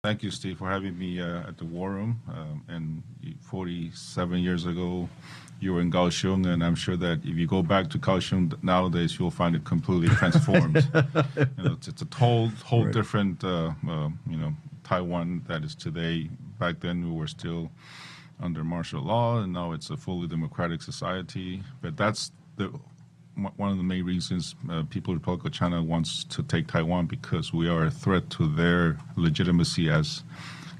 Thank you, Steve, for having me at the War Room. And 47 years ago, you were in Kaohsiung, and I'm sure that if you go back to Kaohsiung nowadays, you'll find it completely transformed. It's a whole different, Taiwan that is today. Back then, we were still under martial law, and now it's a fully democratic society. But that's one of the main reasons People's Republic of China wants to take Taiwan, because we are a threat to their legitimacy as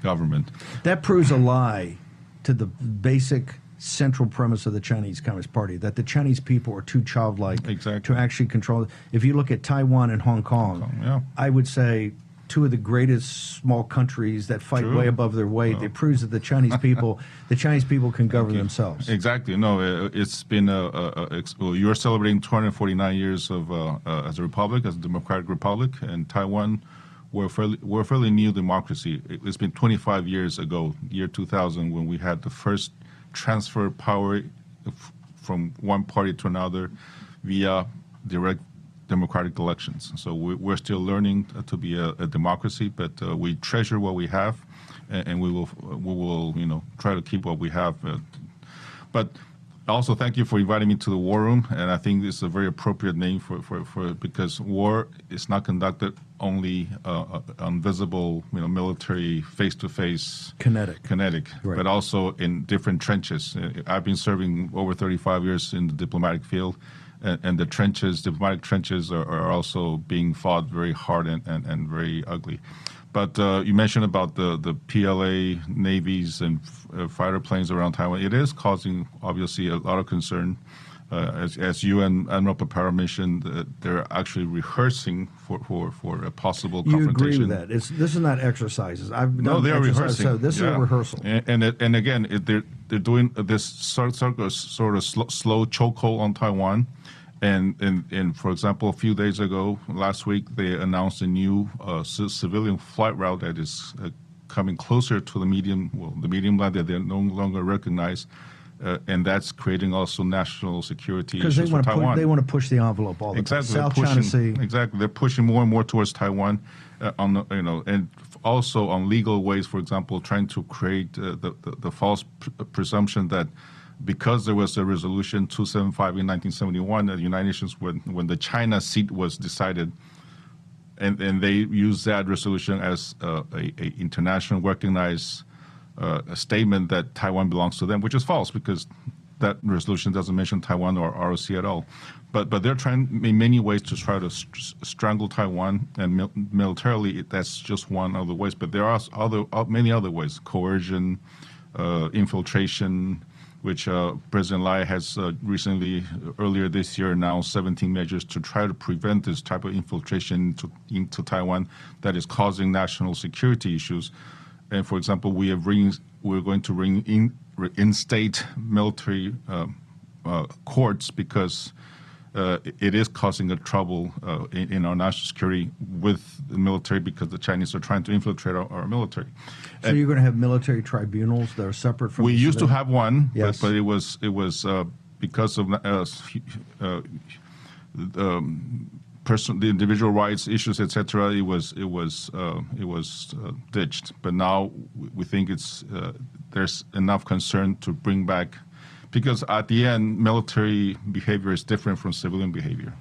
government. That proves a lie to the basic central premise of the Chinese Communist Party, that the Chinese people are too childlike to actually control. If you look at Taiwan and Hong Kong, I would say two of the greatest small countries that fight way above their weight. It proves that the Chinese people can govern themselves. Exactly. No, it's been you're celebrating 249 years of as a republic, as a democratic republic, and Taiwan, we're a fairly new democracy. It's been 25 years ago, year 2000, when we had the first transfer of power from one party to another via direct democratic elections. So we're still learning to be a democracy, but we treasure what we have, and we will try to keep what we have. But also, thank you for inviting me to the War Room, and I think this is a very appropriate name for because war is not conducted only on visible, military, face-to-face, kinetic, but also in different trenches. I've been serving over 35 years in the diplomatic field, and the diplomatic trenches are also being fought very hard and very ugly. But you mentioned about the PLA navies and fighter planes around Taiwan. It is causing, obviously, a lot of concern. As you and Admiral Paparo mentioned, they're actually rehearsing for a possible confrontation. You agree with that? This is not exercises. No, they are rehearsing. So this is a rehearsal. And again, they're doing this sort of slow chokehold on Taiwan. And for example, a few days ago, last week, they announced a new civilian flight route that is coming closer to the medium line that they no longer recognize, and that's creating also national security issues for Taiwan. They want to push the envelope all the time. South China Sea. Exactly, they're pushing more and more towards Taiwan, and also on legal ways. For example, trying to create the false presumption that, because there was a resolution 275 in 1971 at the United Nations when the China seat was decided, and they used that resolution as a international recognized statement that Taiwan belongs to them, which is false, because that resolution doesn't mention Taiwan or ROC at all. But they're trying in many ways to try to strangle Taiwan, and militarily that's just one of the ways. But there are many other ways: coercion, infiltration, which President Lai has recently, earlier this year, announced 17 measures to try to prevent this type of infiltration into Taiwan that is causing national security issues. And for example, we're going to reinstate military courts, because it is causing a trouble in our national security with the military, because the Chinese are trying to infiltrate our military. So you're going to have military tribunals that are separate from. We used to have one, yes, but it was because of the individual rights issues, etc. It was ditched. But now we think there's enough concern to bring back. Because at the end, military behavior is different from civilian behavior.